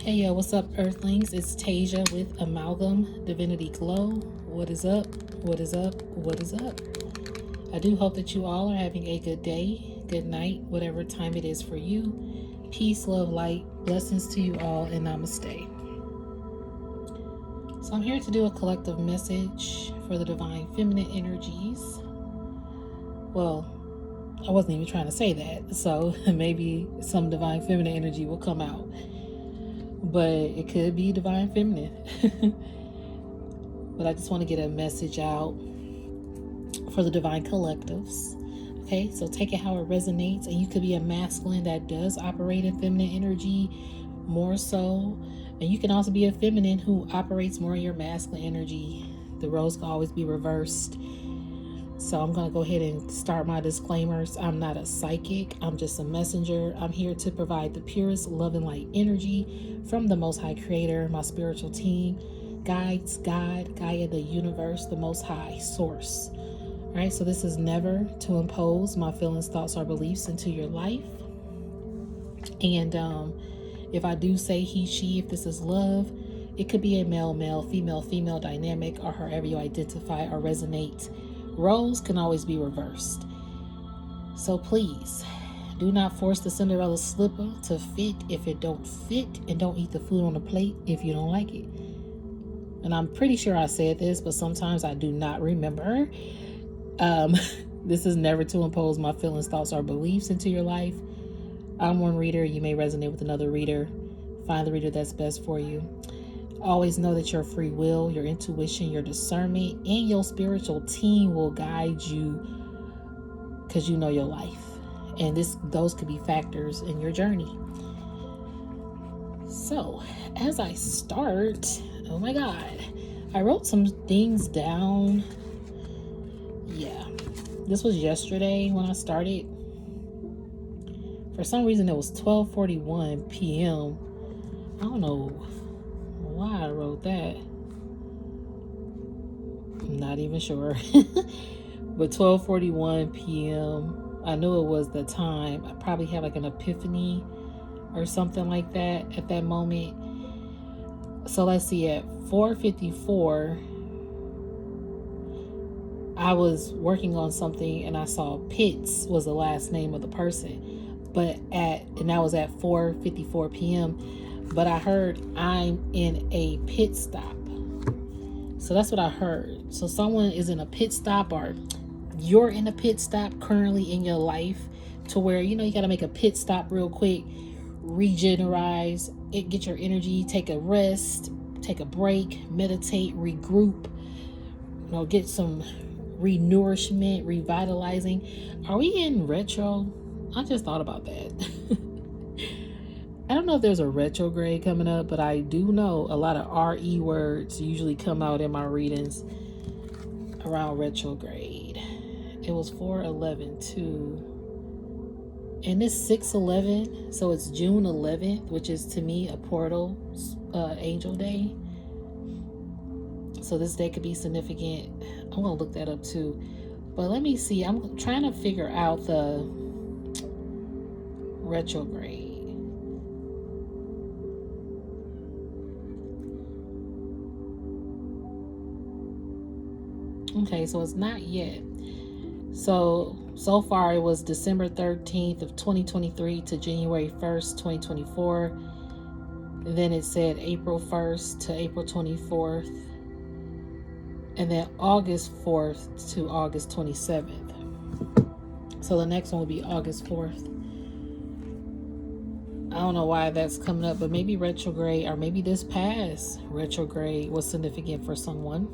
Hey yo, what's up, Earthlings? It's Tasia with Amalgam Divinity Glow. What is up? What is up? What is up? I do hope that you all are having a good day, good night, whatever time it is for you. Peace, love, light, blessings to you all, and namaste. So I'm here to do a collective message for the divine feminine energies. Well, I wasn't even trying to say that, so maybe some divine feminine energy will come out. But it could be divine feminine. But I just want to get a message out for the divine collectives. Okay, so take it how it resonates. And you could be a masculine that does operate in feminine energy more so. And you can also be a feminine who operates more in your masculine energy. The roles can always be reversed. So I'm going to go ahead and start my disclaimers. I'm not a psychic. I'm just a messenger. I'm here to provide the purest love and light energy from the Most High Creator, my spiritual team, guides, God, Gaia, the universe, the Most High Source. All right, so this is never to impose my feelings, thoughts, or beliefs into your life. And if I do say he, she, if this is love, it could be a male, male, female, female dynamic, or however you identify or resonate. Roles can always be reversed. So please, do not force the Cinderella slipper to fit if it don't fit, and don't eat the food on the plate if you don't like it. And I'm pretty sure I said this, but sometimes I do not remember. This is never to impose my feelings, thoughts, or beliefs into your life. I'm one reader. You may resonate with another reader. Find the reader that's best for you. Always know that your free will, your intuition, your discernment, and your spiritual team will guide you because you know your life. And those could be factors in your journey. So, as I start, oh my God, I wrote some things down. Yeah, this was yesterday when I started. For some reason, it was 12:41 p.m. I don't know why I wrote that. I'm not even sure. But 12:41 p.m. I knew it was the time. I probably had like an epiphany or something like that at that moment. So let's see, at 4:54, I was working on something and I saw Pitts was the last name of the person. And that was at 4:54 p.m. But I heard I'm in a pit stop. So that's what I heard. So someone is in a pit stop, or you're in a pit stop currently in your life, to where, you got to make a pit stop real quick, regenerate, get your energy, take a rest, take a break, meditate, regroup, get some renourishment, revitalizing. Are we in retro? I just thought about that. I don't know if there's a retrograde coming up, but I do know a lot of RE words usually come out in my readings around retrograde. It was 4/11 too. And it's 6/11, so it's June 11th, which is to me a portal angel day. So this day could be significant. I'm going to look that up too. But let me see. I'm trying to figure out the retrograde. Okay, so it's not yet. So far it was December 13th of 2023 to January 1st, 2024. And then it said April 1st to April 24th. And then August 4th to August 27th. So the next one will be August 4th. I don't know why that's coming up, but maybe retrograde, or maybe this past retrograde was significant for someone.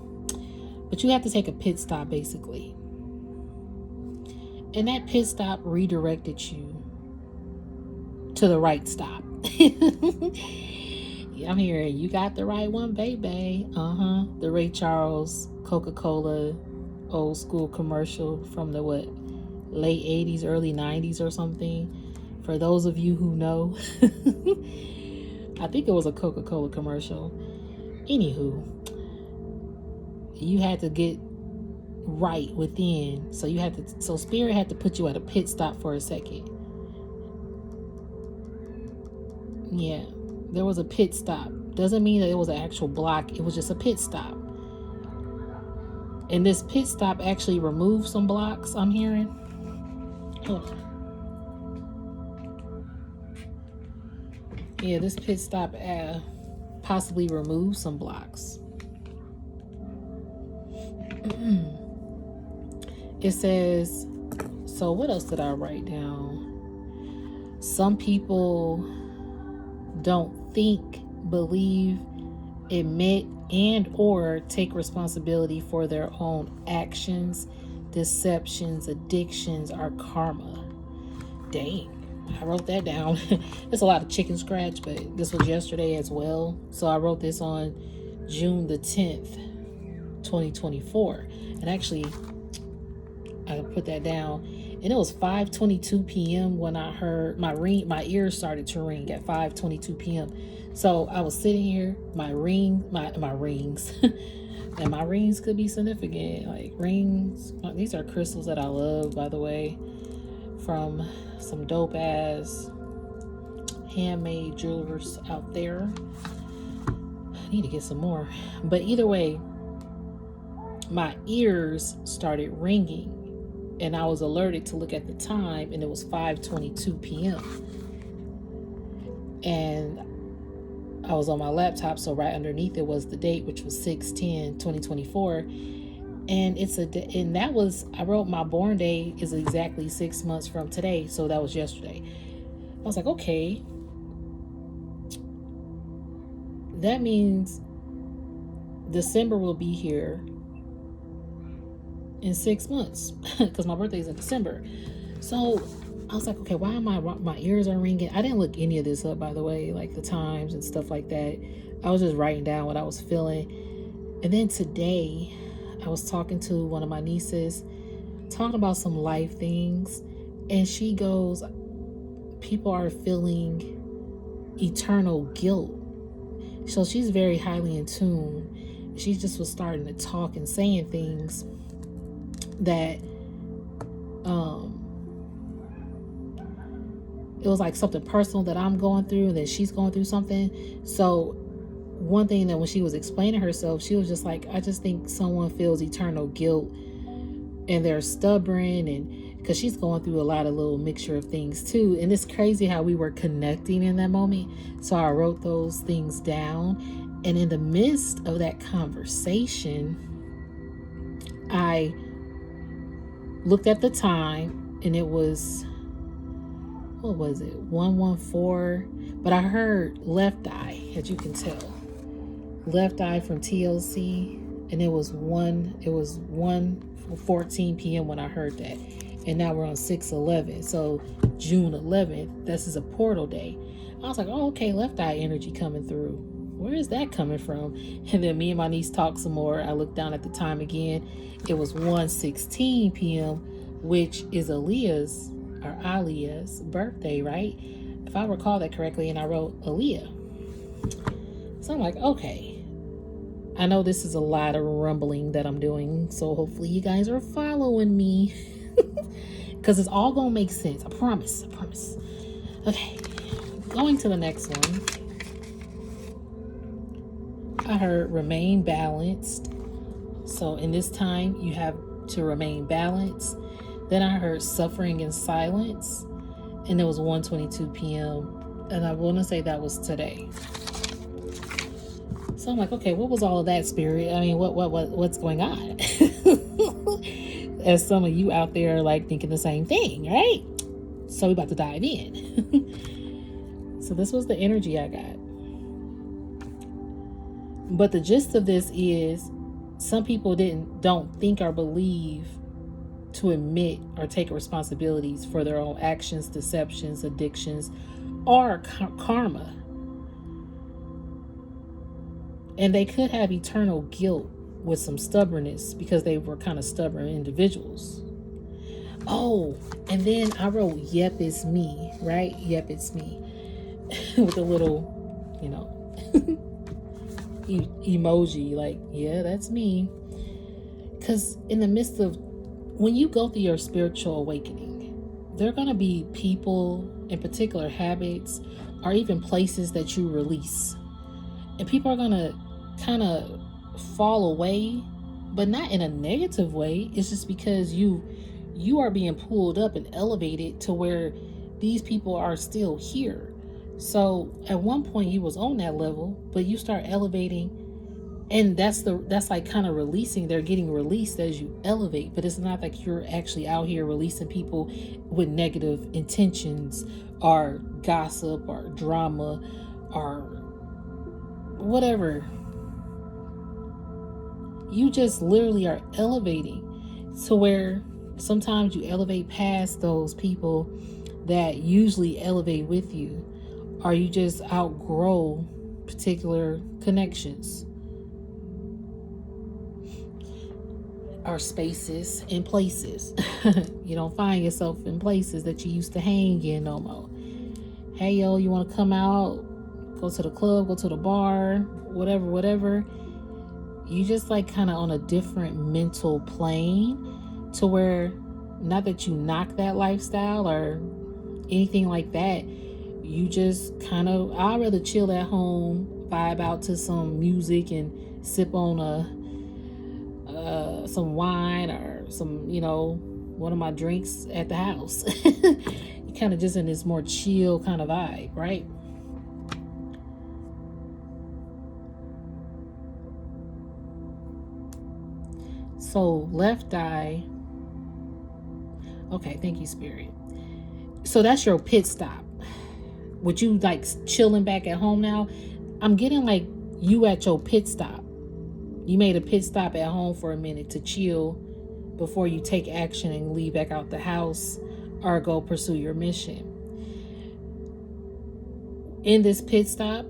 But you have to take a pit stop, basically. And that pit stop redirected you to the right stop. I'm hearing you got the right one, baby. The Ray Charles Coca-Cola old school commercial from the late 80s, early 90s or something. For those of you who know, I think it was a Coca-Cola commercial. Anywho, you had to get right within. So Spirit had to put you at a pit stop for a second. Yeah. There was a pit stop. Doesn't mean that it was an actual block. It was just a pit stop. And this pit stop actually removed some blocks, I'm hearing. Hold on. Yeah, this pit stop possibly removed some blocks. It says, so what else did I write down? Some people don't think, believe, admit, and or take responsibility for their own actions, deceptions, addictions, or karma. Dang, I wrote that down. It's a lot of chicken scratch, but this was yesterday as well. So I wrote this on June the 10th, 2024. And actually, I put that down. And it was 5:22 p.m. when I heard my ears started to ring at 5:22 p.m. So I was sitting here, my rings, and my rings could be significant. Like rings, these are crystals that I love, by the way, from some dope ass handmade jewelers out there. I need to get some more. But either way, my ears started ringing. And I was alerted to look at the time, and it was 5:22 p.m. And I was on my laptop, so right underneath it was the date, which was 6/10/2024. And I wrote my born day is exactly 6 months from today, so that was yesterday. I was like, okay, that means December will be here in 6 months because my birthday is in December. So I was like, okay, why am my ears are ringing? I didn't look any of this up, by the way, like the times and stuff like that. I was just writing down what I was feeling. And then today I was talking to one of my nieces, talking about some life things, and she goes, people are feeling eternal guilt. So she's very highly in tune. She just was starting to talk and saying things that it was like something personal that I'm going through, and that she's going through something. So one thing that when she was explaining herself, she was just like, I just think someone feels eternal guilt and they're stubborn, and because she's going through a lot of little mixture of things too. And it's crazy how we were connecting in that moment. So I wrote those things down, and in the midst of that conversation, I looked at the time, and it was, what was it, 1:14, but I heard Left Eye, as you can tell, Left Eye from TLC, and it was 1:14 p.m. when I heard that, and now we're on 6/11, so June 11th, this is a portal day. I was like, oh, okay, Left Eye energy coming through. Where is that coming from? And then me and my niece talked some more. I looked down at the time again. It was 1:16 p.m., which is Aaliyah's birthday, right? If I recall that correctly, and I wrote Aaliyah. So I'm like, okay. I know this is a lot of rumbling that I'm doing, so hopefully you guys are following me. Because it's all going to make sense. I promise. Okay. Going to the next one. I heard remain balanced. So in this time, you have to remain balanced. Then I heard suffering in silence, and it was 1:22 p.m. And I want to say that was today. So I'm like, okay, what was all of that, spirit? I mean, what's going on? As some of you out there are like thinking the same thing, right? So we about to dive in. So this was the energy I got. But the gist of this is, some people don't think or believe to admit or take responsibilities for their own actions, deceptions, addictions, or karma. And they could have eternal guilt with some stubbornness because they were kind of stubborn individuals. Oh, and then I wrote, yep, it's me, right? Yep, it's me. With a little, emoji, like, yeah, that's me. Because in the midst of, when you go through your spiritual awakening, there are going to be people in particular habits or even places that you release. And people are going to kind of fall away, but not in a negative way. It's just because you are being pulled up and elevated to where these people are still here. So at one point you was on that level, but you start elevating, and that's like kind of releasing. They're getting released as you elevate, but it's not like you're actually out here releasing people with negative intentions or gossip or drama or whatever. You just literally are elevating to where sometimes you elevate past those people that usually elevate with you, or you just outgrow particular connections or spaces and places. You don't find yourself in places that you used to hang in no more. Hey, yo, you want to come out, go to the club, go to the bar, whatever. You just like kind of on a different mental plane to where, not that you knock that lifestyle or anything like that, you just kind of, I'd rather chill at home, vibe out to some music and sip on some wine or some, one of my drinks at the house. You kind of just in this more chill kind of vibe, right? So left eye. Okay, thank you, Spirit. So that's your pit stop. Would you like chilling back at home now? I'm getting like you at your pit stop. You made a pit stop at home for a minute to chill before you take action and leave back out the house or go pursue your mission. In this pit stop,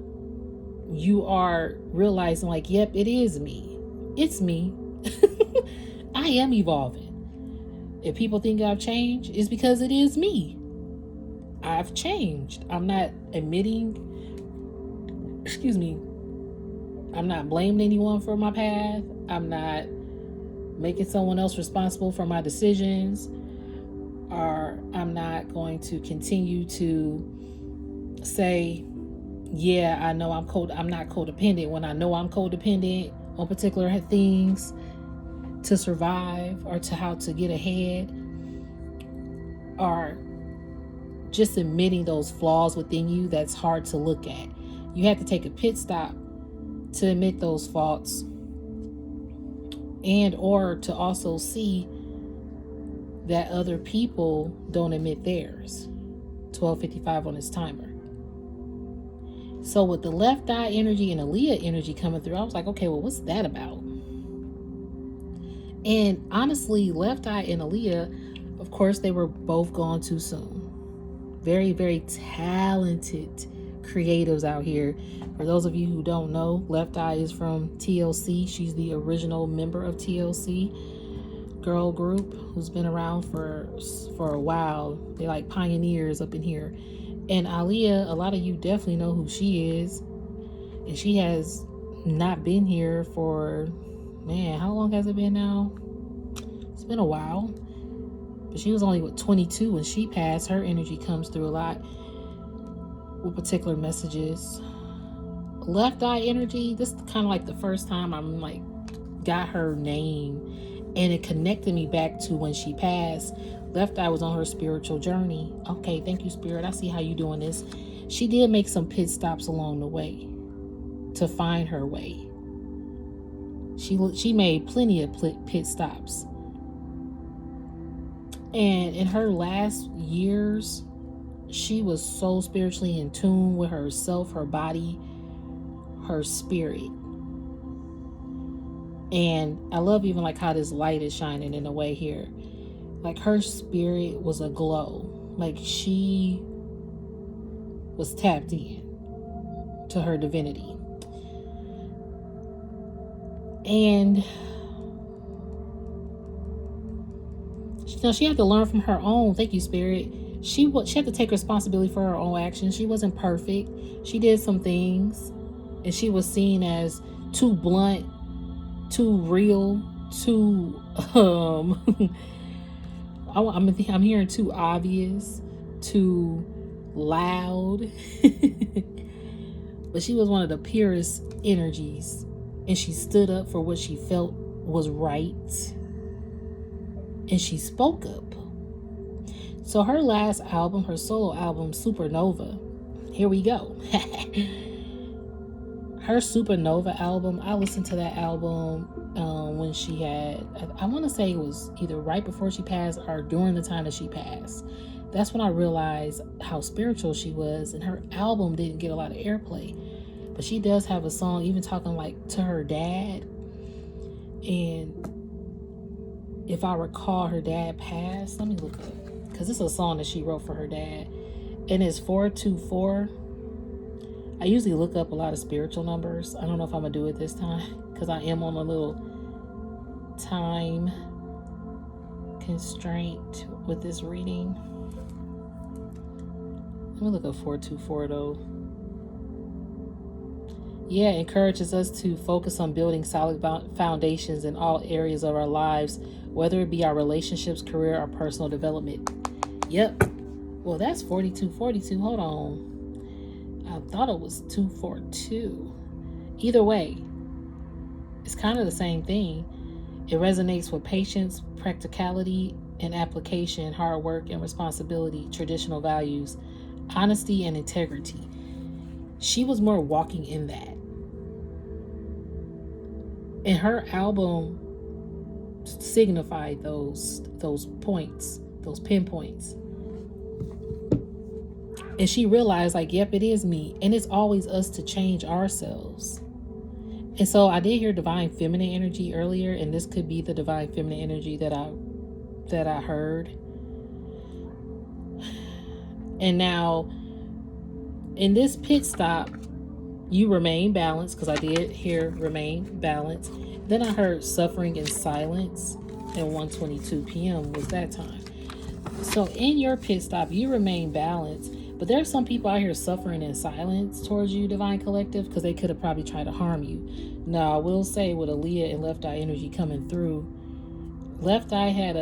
you are realizing like, yep, it is me. It's me. I am evolving. If people think I've changed, it's because it is me. I've changed. I'm not admitting, I'm not blaming anyone for my path. I'm not making someone else responsible for my decisions, or I'm not going to continue to say, yeah, I know I'm not codependent when I know I'm codependent on particular things to survive or to how to get ahead, or just admitting those flaws within you that's hard to look at. You have to take a pit stop to admit those faults, and or to also see that other people don't admit theirs. 12:55 on this timer. So with the left eye energy and Aaliyah energy coming through, I was like, okay, well, what's that about? And honestly, left eye and Aaliyah, of course, they were both gone too soon. Very, very talented creatives out here. For those of you who don't know, Left Eye is from TLC. She's the original member of TLC girl group who's been around for a while. They're like pioneers up in here. And Aaliyah, a lot of you definitely know who she is. And she has not been here for, man, how long has it been now? It's been a while. But she was only 22 when she passed. Her energy comes through a lot with particular messages. Left eye energy, this is kind of like the first time I'm like got her name, and it connected me back to when she passed. Left eye was on her spiritual journey. Okay, thank you, Spirit. I see how you doing this. She did make some pit stops along the way to find her way. She made plenty of pit stops. And in her last years, she was so spiritually in tune with herself, her body, her spirit. And I love even like how this light is shining in a way here. Like her spirit was aglow. Like she was tapped in to her divinity. And she had to learn from her own. Thank you, Spirit. She had to take responsibility for her own actions. She wasn't perfect. She did some things, and she was seen as too blunt, too real, too I'm hearing too obvious, too loud. But she was one of the purest energies, and she stood up for what she felt was right, and she spoke up. So her last album, her solo album, Supernova, here we go. Her Supernova album, I listened to that album when she had, I want to say it was either right before she passed or during the time that she passed. That's when I realized how spiritual she was, and her album didn't get a lot of airplay. But she does have a song even talking like to her dad. And if I recall, her dad passed. Let me look up, because it's a song that she wrote for her dad. And it's 424. I usually look up a lot of spiritual numbers. I don't know if I'm going to do it this time, because I am on a little time constraint with this reading. Let me look up 424 though. Yeah, it encourages us to focus on building solid foundations in all areas of our lives, whether it be our relationships, career, or personal development. Yep. Well, that's 4242. Hold on. I thought it was 242. Either way, it's kind of the same thing. It resonates with patience, practicality, and application, hard work and responsibility, traditional values, honesty, and integrity. She was more walking in that. And her album signified those points, those pinpoints. And she realized, like, yep, it is me. And it's always us to change ourselves. And so I did hear divine feminine energy earlier, and this could be the divine feminine energy that I heard. And now in this pit stop, you remain balanced, because I did hear remain balanced. Then I heard suffering in silence, and 1:22 p.m. was that time. So in your pit stop, you remain balanced, but there's some people out here suffering in silence towards you, Divine Collective, because they could have probably tried to harm you. Now, I will say, with Aaliyah and Left Eye energy coming through, Left Eye had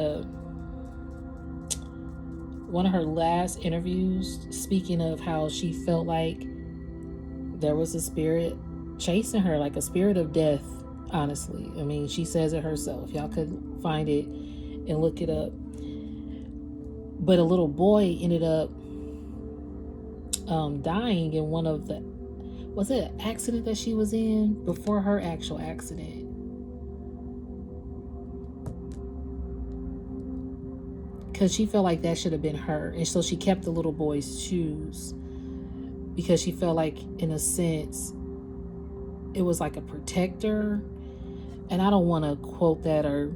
one of her last interviews speaking of how she felt like there was a spirit chasing her, like a spirit of death, honestly. I mean, she says it herself. Y'all could find it and look it up. But a little boy ended up dying in one of the, was it an accident that she was in before her actual accident? Because she felt like that should have been her. And so she kept the little boy's shoes, because she felt like, in a sense, it was like a protector. And I don't want to quote that or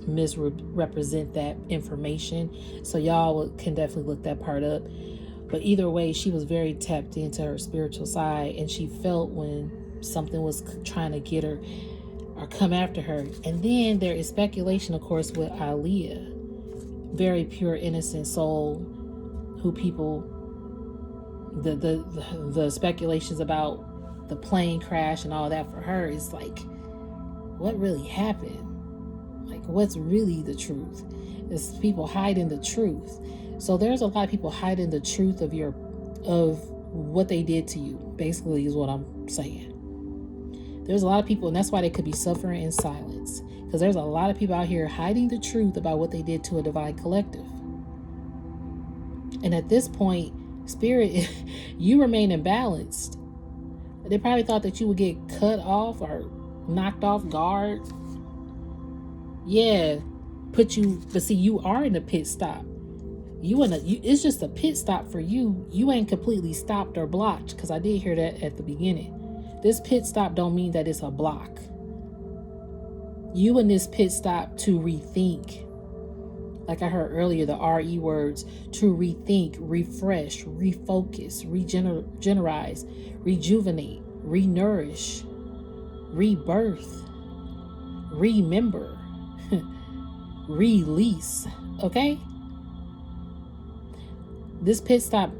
misrepresent that information. So y'all can definitely look that part up. But either way, she was very tapped into her spiritual side, and she felt when something was trying to get her or come after her. And then there is speculation, of course, with Aaliyah, very pure, innocent soul, who people, the speculations about the plane crash and all that for her is like, what really happened? Like, what's really the truth? Is people hiding the truth. So there's a lot of people hiding the truth of what they did to you, basically, is what I'm saying. There's a lot of people, and that's why they could be suffering in silence, because there's a lot of people out here hiding the truth about what they did to a Divine Collective. And at this point, Spirit, you remain imbalanced. They probably thought that you would get cut off or knocked off guard. Yeah, but see, you are in a pit stop. It's just a pit stop for you. You ain't completely stopped or blocked, because I did hear that at the beginning. This pit stop don't mean that it's a block. You in this pit stop to rethink. Like I heard earlier, the RE words, to rethink, refresh, refocus, regenerate, rejuvenate, renourish, rebirth, remember, release. Okay? This pit stop,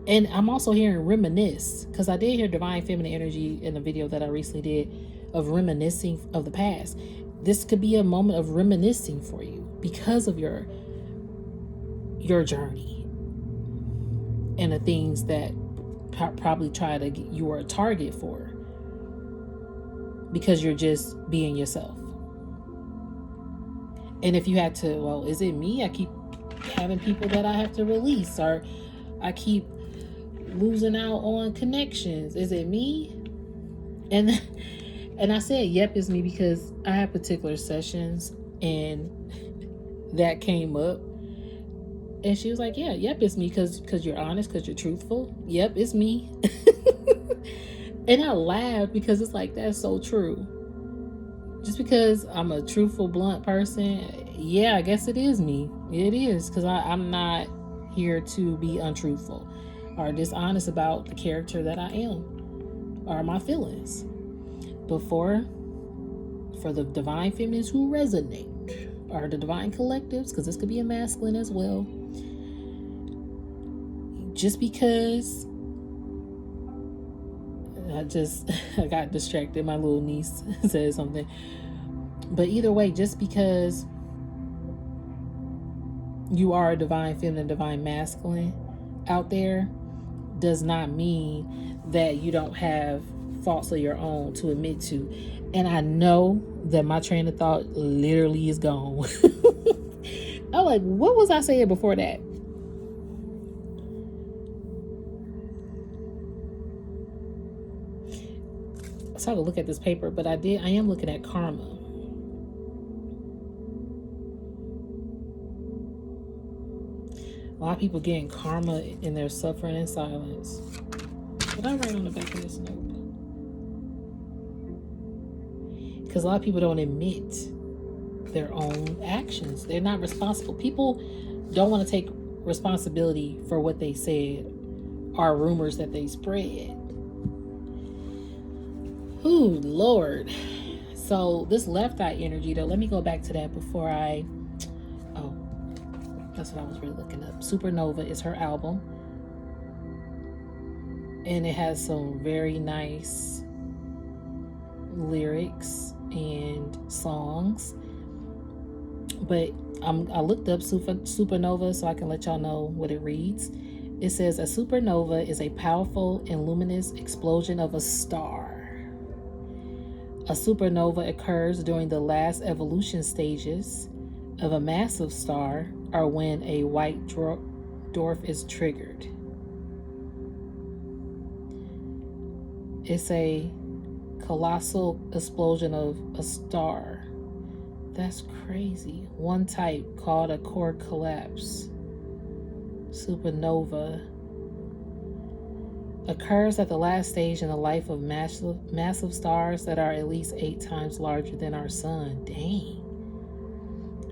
and I'm also hearing reminisce, because I did hear divine feminine energy in the video that I recently did of reminiscing of the past. This could be a moment of reminiscing for you because of your your journey and the things that probably try to get you are a target for, because you're just being yourself. And if you had to, well, is it me? I keep having people that I have to release, or I keep losing out on connections. Is it me? And I said, yep, it's me, because I had particular sessions and that came up. And she was like, yeah, yep, it's me, because you're honest, because you're truthful. Yep, it's me. And I laughed, because it's like, that's so true. Just because I'm a truthful, blunt person, yeah, I guess it is me. It is, because I'm not here to be untruthful or dishonest about the character that I am or my feelings. But for the divine feminines who resonate, or the divine collectives, because this could be a masculine as well, just because I got distracted. My little niece said something. But either way, just because you are a divine feminine, divine masculine out there, does not mean that you don't have faults of your own to admit to. And I know that my train of thought literally is gone. I'm like, what was I saying before that? I started to look at this paper, but I am looking at karma. A lot of people getting karma in their suffering and silence. What I write on the back of this note? Because a lot of people don't admit their own actions. They're not responsible. People don't want to take responsibility for what they said or rumors that they spread. Ooh, Lord. So this left eye energy, though, let me go back to that before that's what I was really looking up. Supernova is her album. And it has some very nice lyrics and songs. But I looked up supernova so I can let y'all know what it reads. It says, a supernova is a powerful and luminous explosion of a star. A supernova occurs during the last evolution stages of a massive star, or when a white dwarf is triggered. It's a colossal explosion of a star. That's crazy. One type, called a core collapse, supernova, occurs at the last stage in the life of massive stars that are at least 8 times larger than our sun. Dang.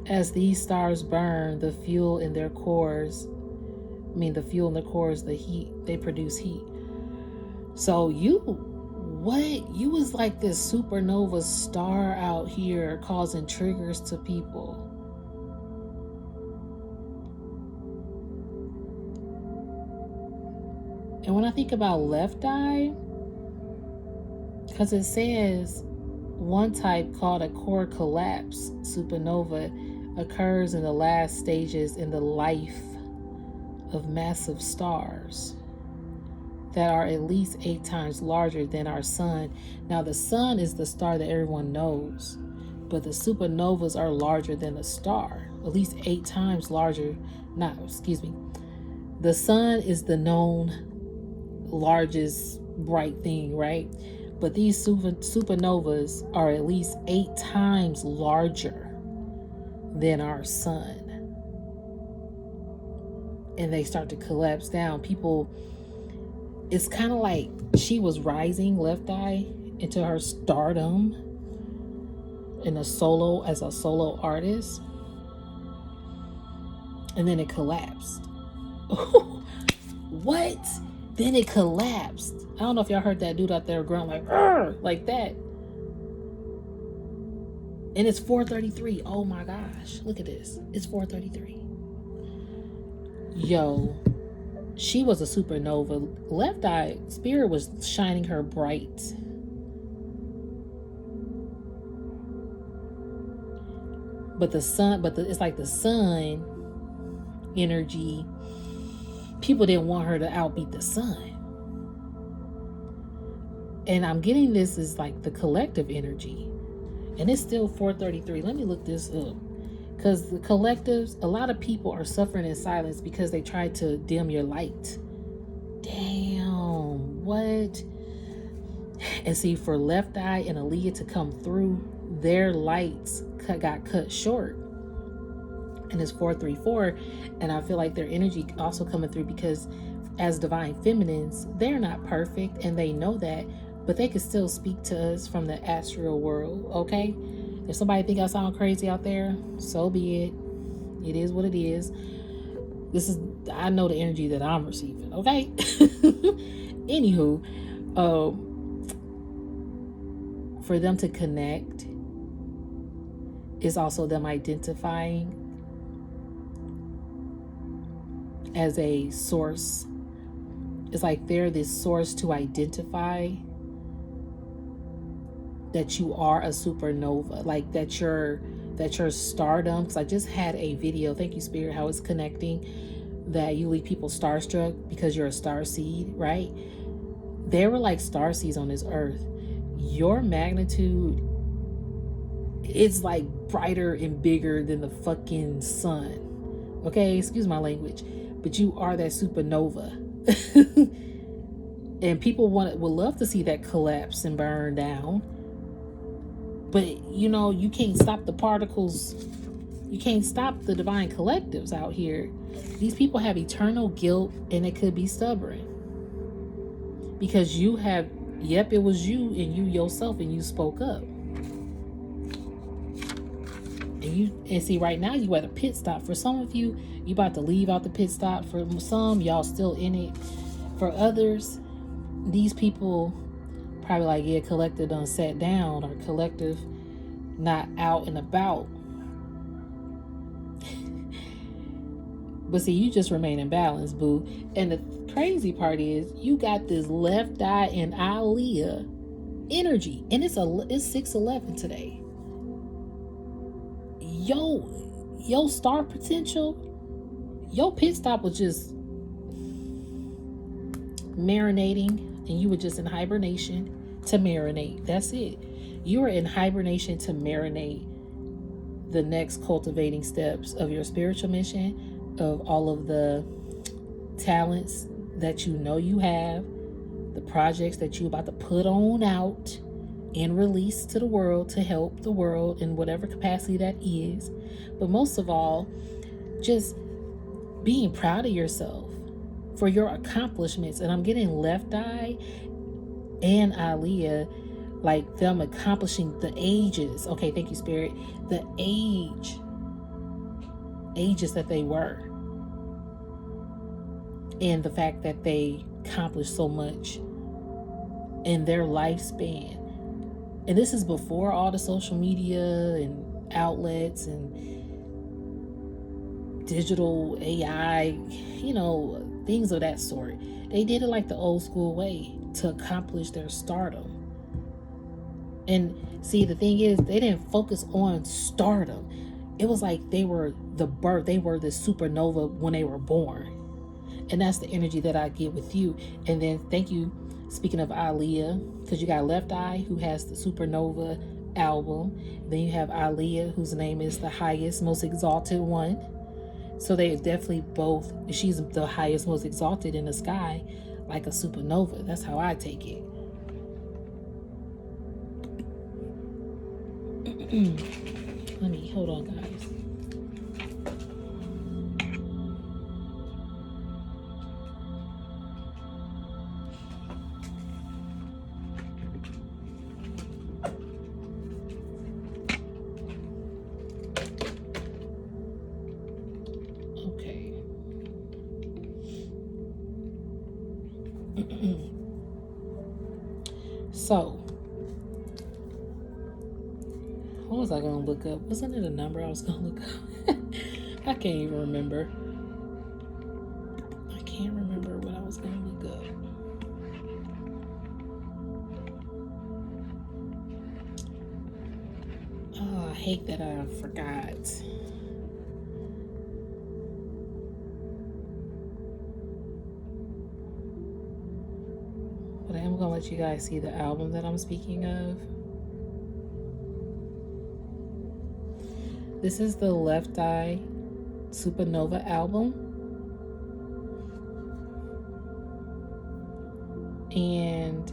As these stars burn, the fuel in their cores, the heat, they produce heat. So you was like this supernova star out here causing triggers to people. And when I think about left eye, because it says one type, called a core collapse supernova, occurs in the last stages in the life of massive stars that are at least 8 times larger than our sun. Now, the sun is the star that everyone knows, but the supernovas are larger than the star, at least 8 times larger. The sun is the known largest bright thing, right? But these supernovas are at least 8 times larger than our sun. And they start to collapse down. People, it's kind of like she was rising, left eye, into her stardom as a solo artist. And then it collapsed. What? Then it collapsed. I don't know if y'all heard that dude out there growling like that. And it's 4:33. Oh my gosh. Look at this. It's 4:33. Yo, she was a supernova. Left eye spirit was shining her bright. But the sun, it's like the sun energy. People didn't want her to outbeat the sun. And I'm getting this is like the collective energy. And it's still 4:33. Let me look this up. Because the collectives, a lot of people are suffering in silence because they tried to dim your light. Damn, what? And see, for Left Eye and Aaliyah to come through, their lights got cut short. And it's 4:34. And I feel like their energy also coming through because as divine feminines, they're not perfect and they know that, but they can still speak to us from the astral world, okay? If somebody think I sound crazy out there, so be it. It is what it is. I know the energy that I'm receiving, okay? Anywho, for them to connect is also them identifying as a source. It's like they're this source to identify that you are a supernova, like that your stardom. Because I just had a video, thank you Spirit, how it's connecting, that you leave people starstruck because you're a star seed, right? They were like star seeds on this earth. Your magnitude is like brighter and bigger than the fucking sun, okay? Excuse my language, but you are that supernova. And people would love to see that collapse and burn down, but you know, you can't stop the particles. You can't stop the divine collectives out here. These people have eternal guilt, and it could be stubborn because you have, yep, it was you and you yourself, and you spoke up. And see, right now you at a pit stop. For some of you, you about to leave out the pit stop. For some, y'all still in it. For others, these people probably like, yeah, collective done sat down, or collective not out and about. But see, you just remain in balance, boo. And the crazy part is, you got this Left Eye and Aaliyah energy, and it's 6:11 today. Yo star potential, your pit stop was just marinating, and you were just in hibernation to marinate. That's it. You were in hibernation to marinate the next cultivating steps of your spiritual mission, of all of the talents that you know you have, the projects that you about to put on out and release to the world to help the world in whatever capacity that is. But most of all, just being proud of yourself for your accomplishments. And I'm getting Left Eye and Aaliyah, like them accomplishing the ages. Okay, thank you, Spirit. The ages that they were. And the fact that they accomplished so much in their lifespan. And this is before all the social media and outlets and digital AI, you know, things of that sort. They did it like the old school way to accomplish their stardom. And see, the thing is, they didn't focus on stardom. It was like they were the supernova when they were born. And that's the energy that I get with you. And then thank you, speaking of Aaliyah, because you got Left Eye, who has the Supernova album. Then you have Aaliyah, whose name is the highest, most exalted one. So they definitely both, she's the highest, most exalted in the sky, like a supernova. That's how I take it. Hold on, guys. So, what was I going to look up? Wasn't it a number I was going to look up? I can't even remember. I can't remember what I was going to look up. Oh, I hate that I forgot. But I am gonna let you guys see the album that I'm speaking of. This is the Left Eye Supernova album. And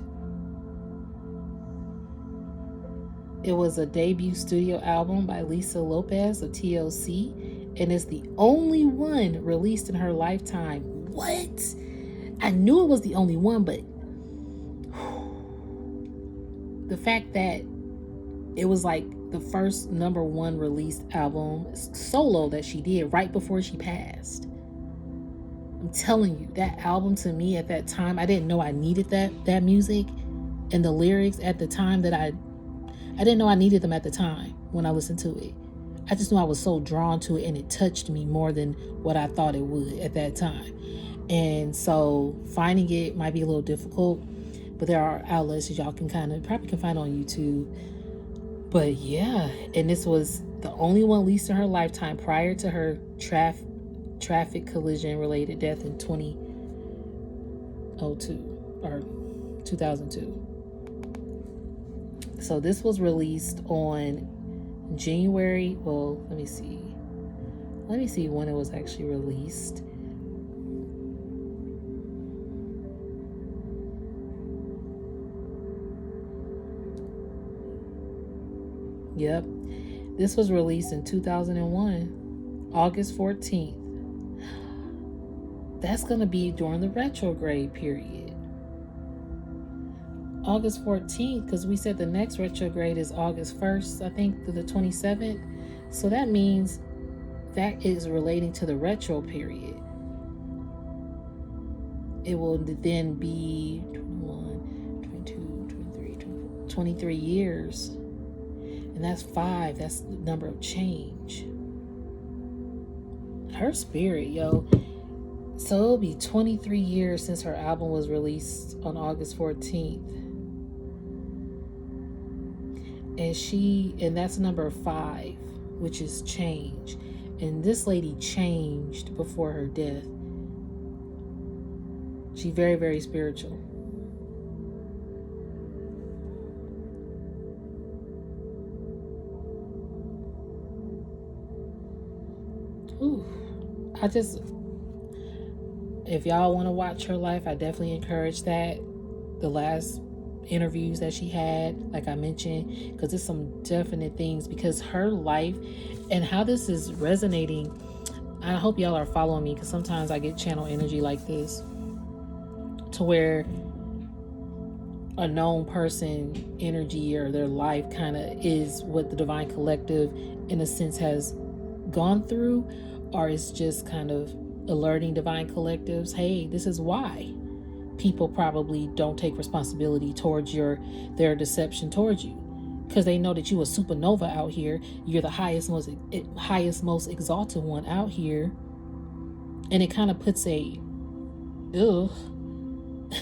it was a debut studio album by Lisa Lopez of TLC, and it's the only one released in her lifetime. What? I knew it was the only one, but the fact that it was like the first #1 released album solo that she did right before she passed. I'm telling you, that album to me at that time, I didn't know I needed that music and the lyrics at the time that I didn't know I needed them at the time when I listened to it. I just knew I was so drawn to it and it touched me more than what I thought it would at that time. And so finding it might be a little difficult, but there are outlets that y'all can probably can find on YouTube. But yeah, and this was the only one released in her lifetime prior to her traffic collision related death in 2002 or 2002. So this was released on January, well, let me see when it was actually released. Yep, this was released in 2001, August 14th. That's going to be during the retrograde period. August 14th, because we said the next retrograde is August 1st, I think, to the 27th. So that means that is relating to the retro period. It will then be 21, 22, 23, 24, 23 years. And that's 5. That's the number of change. Her spirit, yo. So it'll be 23 years since her album was released on August 14th. And that's number 5, which is change. And this lady changed before her death. She's very, very spiritual. Ooh, if y'all want to watch her life, I definitely encourage that. The last interviews that she had, like I mentioned, because there's some definite things, because her life and how this is resonating. I hope y'all are following me, because sometimes I get channel energy like this, to where a known person energy or their life kind of is what the Divine Collective in a sense has gone through, or it's just kind of alerting Divine Collectives, hey, this is why people probably don't take responsibility towards their deception towards you, because they know that you a supernova out here. You're the highest, most exalted one out here, and it kind of puts a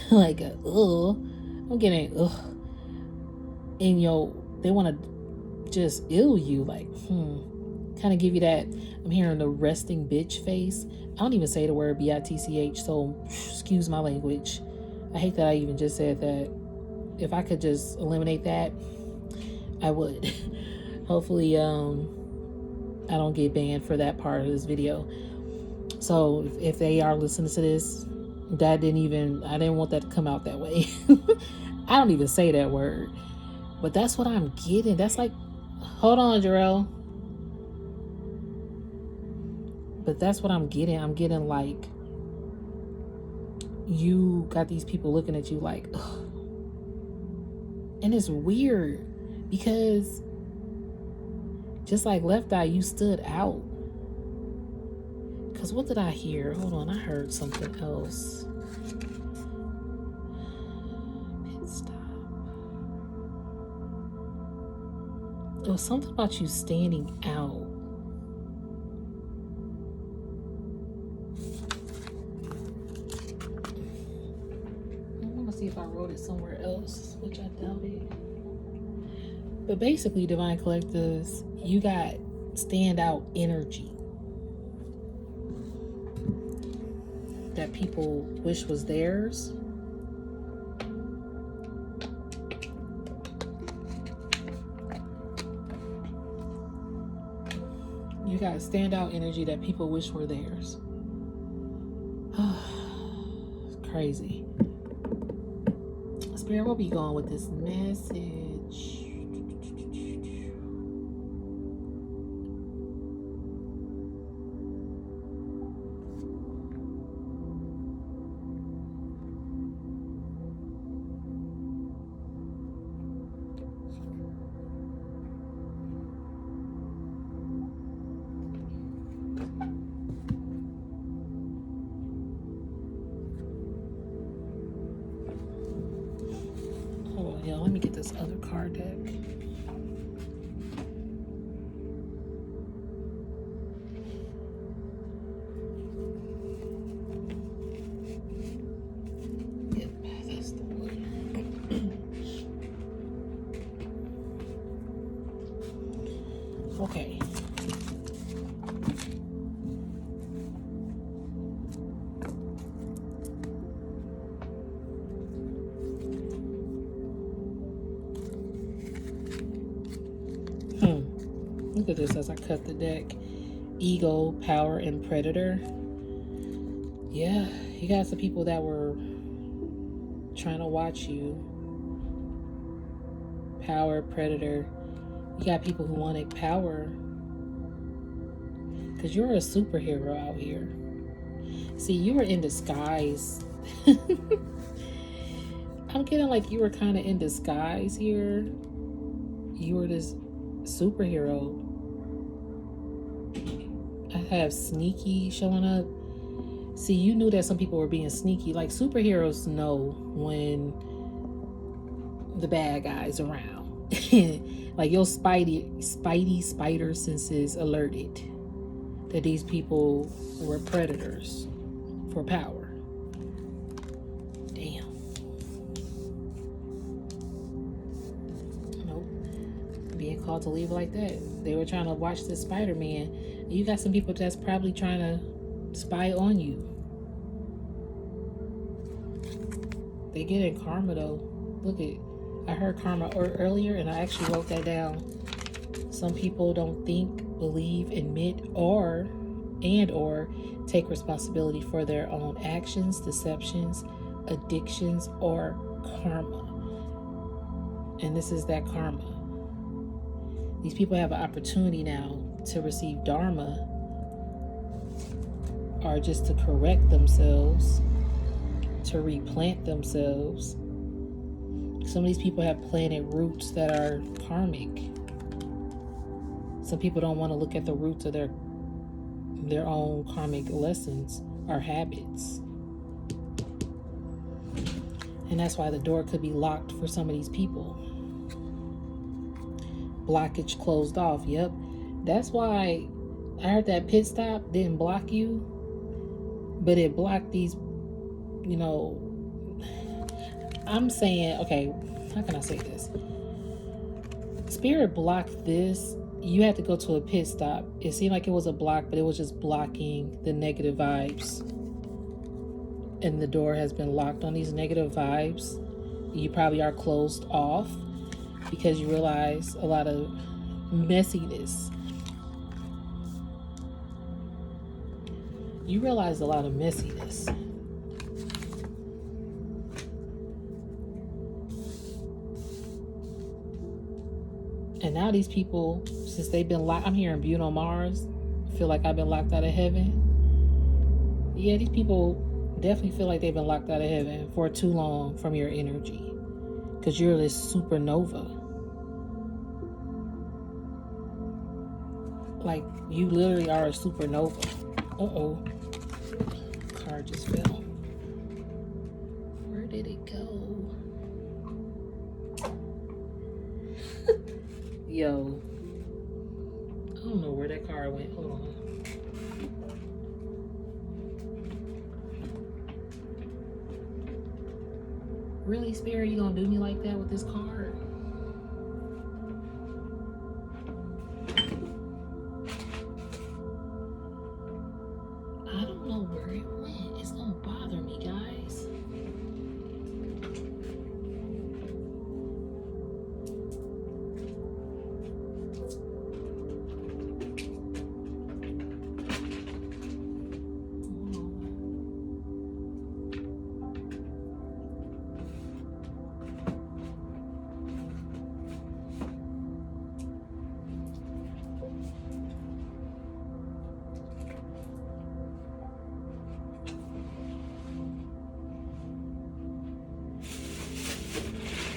like a I'm getting in they want to just ill you, like kind of give you that, I'm hearing the resting bitch face. I don't even say the word bitch, so excuse my language. I hate that I even just said that. If I could just eliminate that, I would. Hopefully I don't get banned for that part of this video. So if they are listening to this, I didn't want that to come out that way. I don't even say that word, but that's what I'm getting. That's like, hold on, Jarrell. But that's what I'm getting. I'm getting like, you got these people looking at you like, ugh. And it's weird, because just like Left Eye, you stood out. Because what did I hear? Hold on, I heard something else. Pitstop. It was something about you standing out. See if I wrote it somewhere else, which I doubt it. But basically, Divine Collectives, you got standout energy that people wish was theirs. got standout energy that people wish were theirs. It's crazy. Spirit, we'll be going with this message. Let me get this other card deck. Yep, that's the one. Okay. Look at this as I cut the deck. Ego, power, and predator. Yeah, you got some people that were trying to watch you. Power, predator. You got people who wanted power. Because you're a superhero out here. See, you were in disguise. I'm getting like you were kind of in disguise here. You were this superhero. I have sneaky showing up. See, you knew that some people were being sneaky. Like, superheroes know when the bad guys around. Like, your spidey spider senses alerted that these people were predators for power. Damn. Nope. Being called to leave like that. They were trying to watch this Spider-Man. You got some people that's probably trying to spy on you. They get in karma though. Look at, I heard karma earlier and I actually wrote that down. Some people don't think, believe, admit, or take responsibility for their own actions, deceptions, addictions, or karma. And this is that karma. These people have an opportunity now to receive dharma, or just to correct themselves, to replant themselves. Some of these people have planted roots that are karmic. Some people don't want to look at the roots of their own karmic lessons or habits. And that's why the door could be locked for some of these people. Blockage closed off. Yep. That's why I heard that Pitstop didn't block you, but it blocked these, you know, I'm saying, okay, how can I say this? Spirit blocked this. You had to go to a pit stop. It seemed like it was a block, but it was just blocking the negative vibes. And the door has been locked on these negative vibes. You probably are closed off because you realize a lot of messiness. You realize a lot of messiness. And now these people, since they've been locked, I'm here in Bruno Mars, feel like I've been locked out of heaven. Yeah, these people definitely feel like they've been locked out of heaven for too long from your energy. Because you're this supernova. Like, you literally are a supernova. Uh-oh. Card just fell. Where did it go? Yo. I don't know where that card went. Hold on. Really, Spirit? You gonna do me like that with this card? I don't know where it went. It's gonna bother me, guys.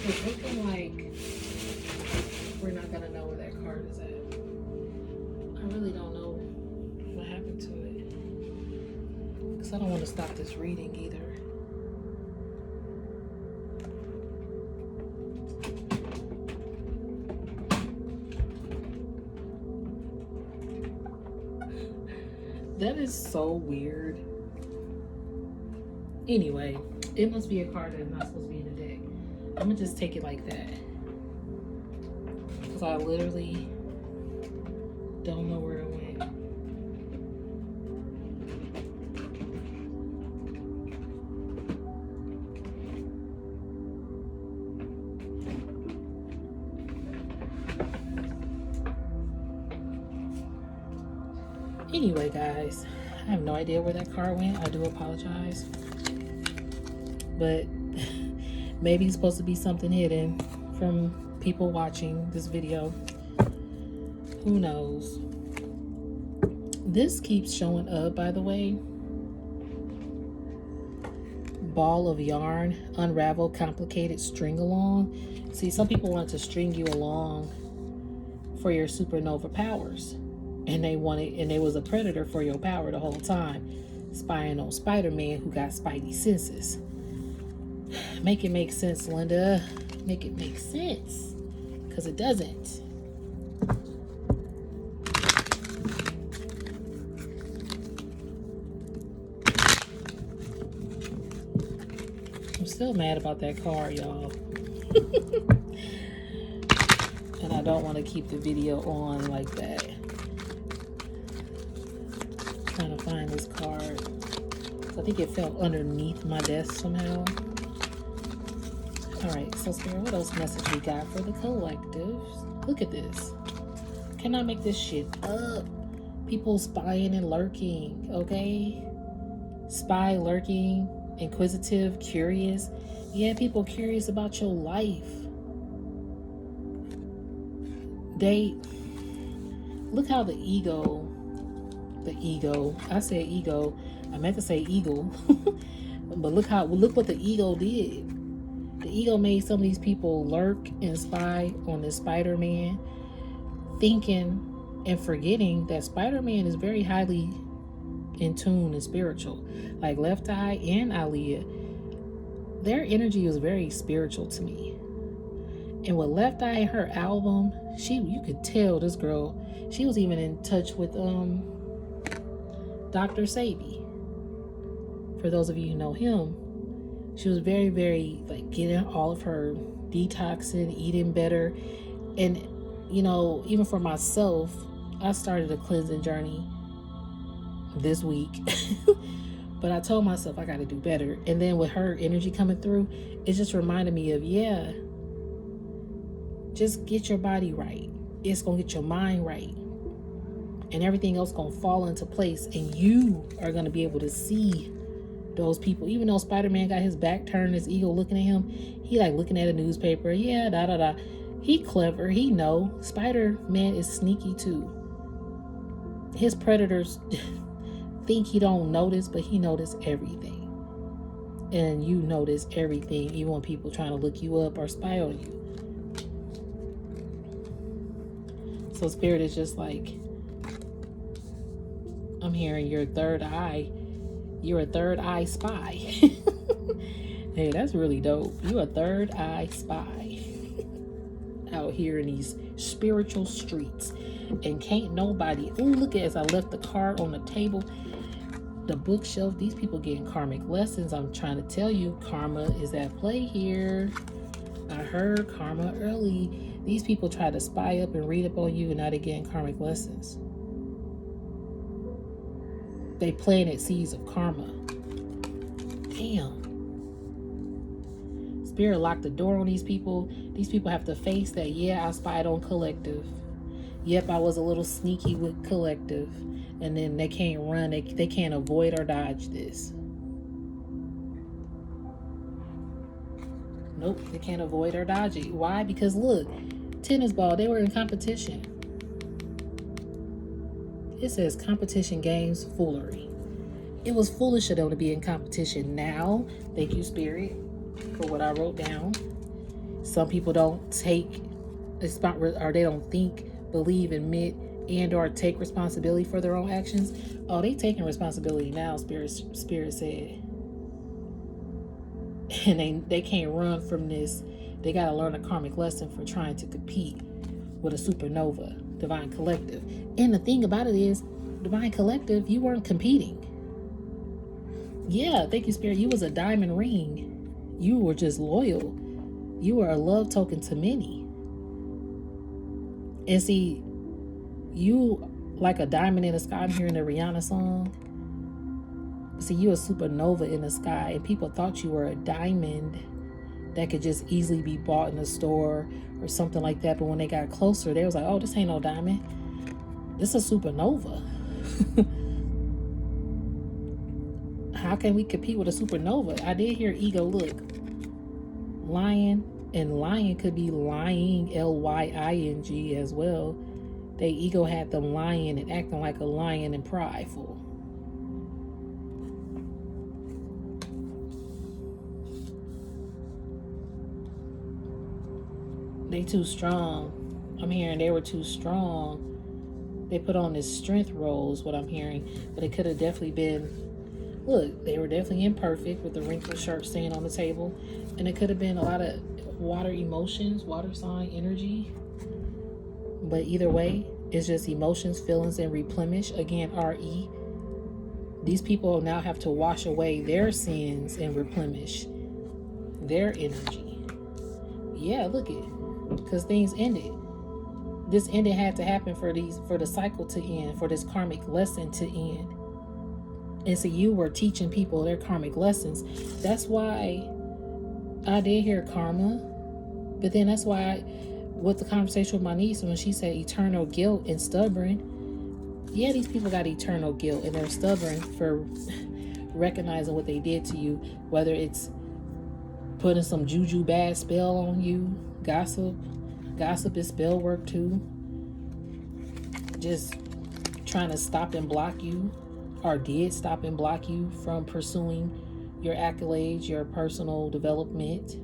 It's looking like we're not gonna know where that card is at. I really don't know what happened to it, because I don't want to stop this reading either. That is so weird. Anyway, it must be a card that's not supposed to be in the deck. I'm gonna just take it like that, because I literally don't know where it went. Anyway, guys, I have no idea where that card went. I do apologize. But maybe it's supposed to be something hidden from people watching this video. Who knows? This keeps showing up, by the way. Ball of yarn, unravel, complicated, string along. See, some people want to string you along for your supernova powers. And they wanted, and they was a predator for your power the whole time, spying on Spider-Man, who got spidey senses. Make it make sense, Linda. Make it make sense, because it doesn't. I'm still mad about that card, y'all. And I don't want to keep the video on like that. Trying to find this card. I think it fell underneath my desk somehow. Alright, so Spirit, what else message we got for the collectives? Look at this. Cannot make this shit up. People spying and lurking, okay? Spy, lurking, inquisitive, curious. Yeah, people curious about your life. They look how the ego, I said ego, I meant to say eagle. But look what the ego did. The ego made some of these people lurk and spy on this Spider-Man, thinking and forgetting that Spider-Man is very highly in tune and spiritual. Like Left Eye and Aaliyah, their energy was very spiritual to me. And with Left Eye, her album, you could tell this girl, she was even in touch with Dr. Sabi. For those of you who know him, she was very, very, like, getting all of her detoxing, eating better. And, you know, even for myself, I started a cleansing journey this week. But I told myself I got to do better. And then with her energy coming through, it just reminded me of, yeah, just get your body right. It's going to get your mind right. And everything else going to fall into place. And you are going to be able to see those people. Even though Spider-Man got his back turned, his ego looking at him, he like looking at a newspaper. Yeah, da da da. He clever. He know. Spider-Man is sneaky too. His predators think he don't notice, but he notice everything. And you notice everything, even when people trying to look you up or spy on you. So Spirit is just like, I'm hearing your third eye. You're a third eye spy. Hey, that's really dope. You're a third eye spy out here in these spiritual streets. And can't nobody, oh, look at as I left the card on the table, the bookshelf. These people getting karmic lessons. I'm trying to tell you, karma is at play here. I heard karma early. These people try to spy up and read up on you, and now they're getting karmic lessons. They planted seeds of karma. Damn. Spirit locked the door on these people. These people have to face that, yeah, I spied on collective. Yep, I was a little sneaky with collective. And then they can't run. They can't avoid or dodge this. Nope, they can't avoid or dodge it. Why? Because look, tennis ball, they were in competition. It says competition games foolery. It was foolish of them to be in competition. Now, thank you, Spirit, for what I wrote down. Some people don't take, or they don't think, believe, admit, and or take responsibility for their own actions. Oh, they taking responsibility now, Spirit said. And they can't run from this. They got to learn a karmic lesson for trying to compete with a supernova, divine collective. And the thing about it is, divine collective, you weren't competing. Yeah, thank you, Spirit. You was a diamond ring. You were just loyal. You were a love token to many. And see, you like a diamond in the sky. I'm hearing the Rihanna song. See, you a supernova in the sky, and people thought you were a diamond that could just easily be bought in a store or something like that. But when they got closer, they was like, oh, this ain't no diamond. This is a supernova. How can we compete with a supernova? I did hear ego. Look, lion, and lion could be lying, Lying as well. They ego had them lying and acting like a lion and prideful. They too strong. I'm hearing they were too strong. They put on this strength role is what I'm hearing. But it could have definitely been, look, they were definitely imperfect with the wrinkled shirt staying on the table. And it could have been a lot of water emotions, water sign energy. But either way, it's just emotions, feelings, and replenish. Again, RE. These people now have to wash away their sins and replenish their energy. Yeah, look at it. Because things ended. This ending had to happen for the cycle to end, for this karmic lesson to end. And so you were teaching people their karmic lessons. That's why I did hear karma. But then that's why with the conversation with my niece, when she said eternal guilt and stubborn, yeah, these people got eternal guilt and they're stubborn for recognizing what they did to you, whether it's putting some juju bad spell on you, gossip is spell work too, just trying to stop and block you, or did stop and block you from pursuing your accolades, your personal development.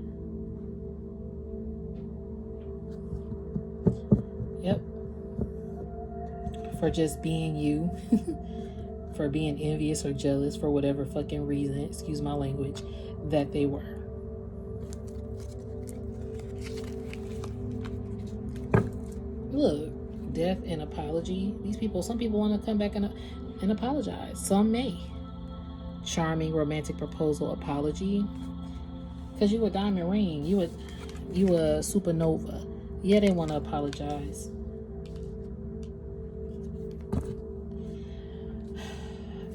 Yep. For just being you. For being envious or jealous for whatever fucking reason, excuse my language, that they were. Look, death and apology. Some people want to come back and apologize. Some may. Charming romantic proposal apology. Because you a diamond ring. You a supernova. Yeah, they want to apologize.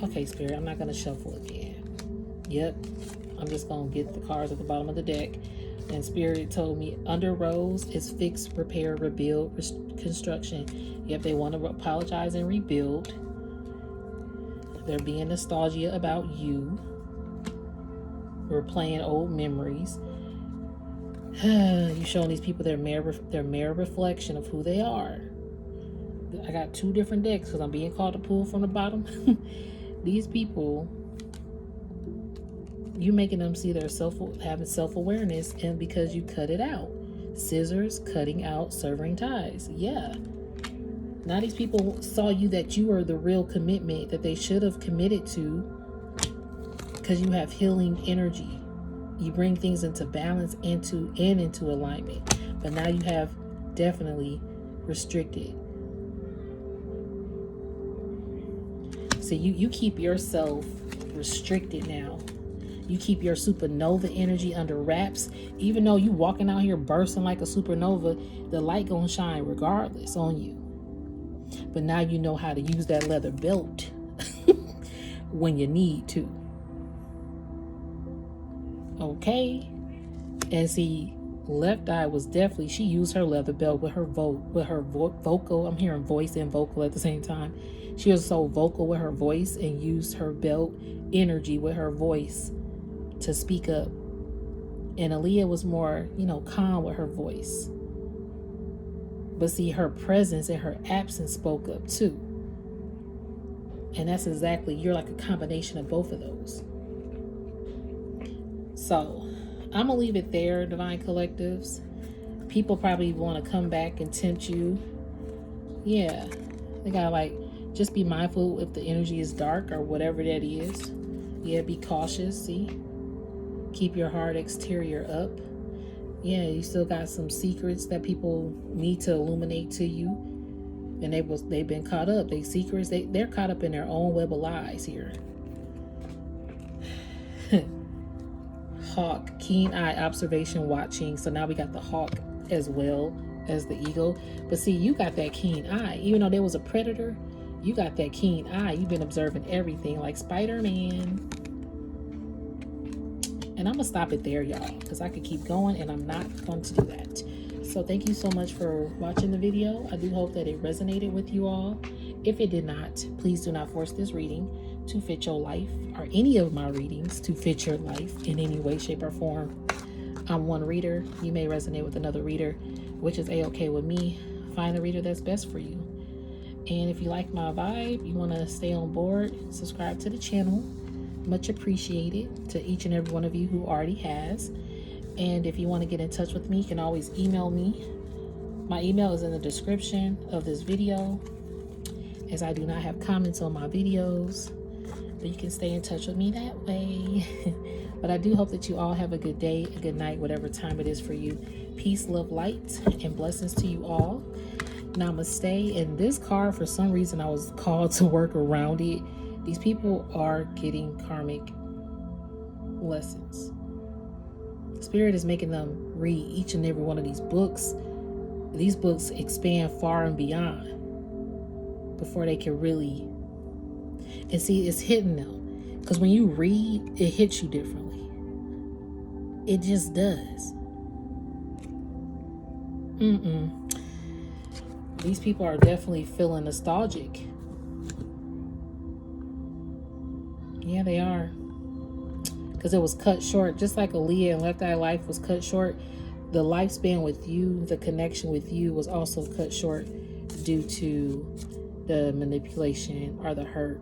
Okay, Spirit, I'm not going to shuffle again. Yep. I'm just going to get the cards at the bottom of the deck. And Spirit told me under rose is fix, repair, rebuild, construction. Yep, they want to apologize and rebuild. They're being nostalgia about you. We're playing old memories. You showing these people their mirror reflection of who they are. I got two different decks because I'm being called to pull from the bottom. These people, you making them see their having self-awareness, and because you cut it out. Scissors, cutting out, severing ties. Yeah. Now these people saw you that you were the real commitment that they should have committed to, because you have healing energy. You bring things into balance, into alignment. But now you have definitely restricted. So you keep yourself restricted now. You keep your supernova energy under wraps. Even though you walking out here bursting like a supernova, the light gonna shine regardless on you. But now you know how to use that leather belt when you need to. Okay? And see, Left Eye was definitely, she used her leather belt with her vocal. I'm hearing voice and vocal at the same time. She was so vocal with her voice and used her belt energy with her voice to speak up. And Aaliyah was more, calm with her voice. But see, her presence and her absence spoke up too. And that's exactly, you're like a combination of both of those. So, I'm gonna leave it there, Divine Collectives. People probably want to come back and tempt you. Yeah, they gotta like just be mindful if the energy is dark or whatever that is. Yeah, be cautious. See, keep your hard exterior up. Yeah, you still got some secrets that people need to illuminate to you, and they've been caught up. They secrets they're caught up in their own web of lies here. Hawk, keen eye observation, watching. So now we got the hawk as well as the eagle. But see, you got that keen eye. Even though there was a predator, you got that keen eye. You've been observing everything like Spider-Man. And I'm gonna stop it there, y'all, because I could keep going and I'm not going to do that. So thank you so much for watching the video. I do hope that it resonated with you all. If it did not, please do not force this reading to fit your life, or any of my readings to fit your life in any way, shape, or form. I'm one reader. You may resonate with another reader, which is a-okay with me. Find the reader that's best for you. And if you like my vibe, you want to stay on board, subscribe to the channel. Much appreciated to each and every one of you who already has. And if you want to get in touch with me, you can always email me. My email is in the description of this video, as I do not have comments on my videos, but you can stay in touch with me that way. But I do hope that you all have a good day, a good night, whatever time it is for you. Peace, love, light, and blessings to you all. Namaste. And this card, for some reason, I was called to work around it. These people are getting karmic lessons. Spirit is making them read each and every one of these books. These books expand far and beyond before they can really, and see, it's hitting them. Because when you read, it hits you differently. It just does. These people are definitely feeling nostalgic. Yeah, they are. Because it was cut short. Just like Aaliyah and Left Eye Life was cut short, the lifespan with you, the connection with you was also cut short due to the manipulation or the hurt.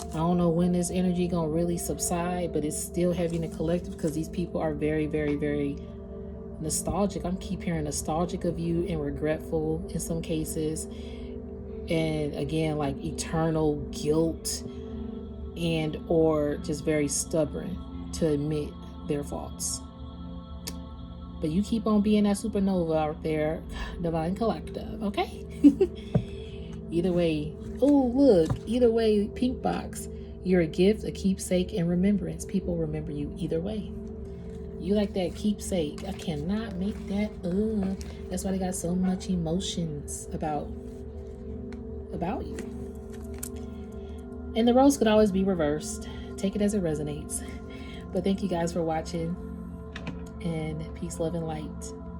I don't know when this energy gonna really subside, but it's still heavy in the collective because these people are very, very, very nostalgic. I'm keep hearing nostalgic of you and regretful in some cases. And again, like eternal guilt and or just very stubborn to admit their faults. But you keep on being that supernova out there, Divine Collective, okay? Either way, oh look, either way, pink box, you're a gift, a keepsake, and remembrance. People remember you either way. You like that keepsake. I cannot make that up. That's why they got so much emotions about you. And the roles could always be reversed. Take it as it resonates. But thank you guys for watching. And peace, love, and light.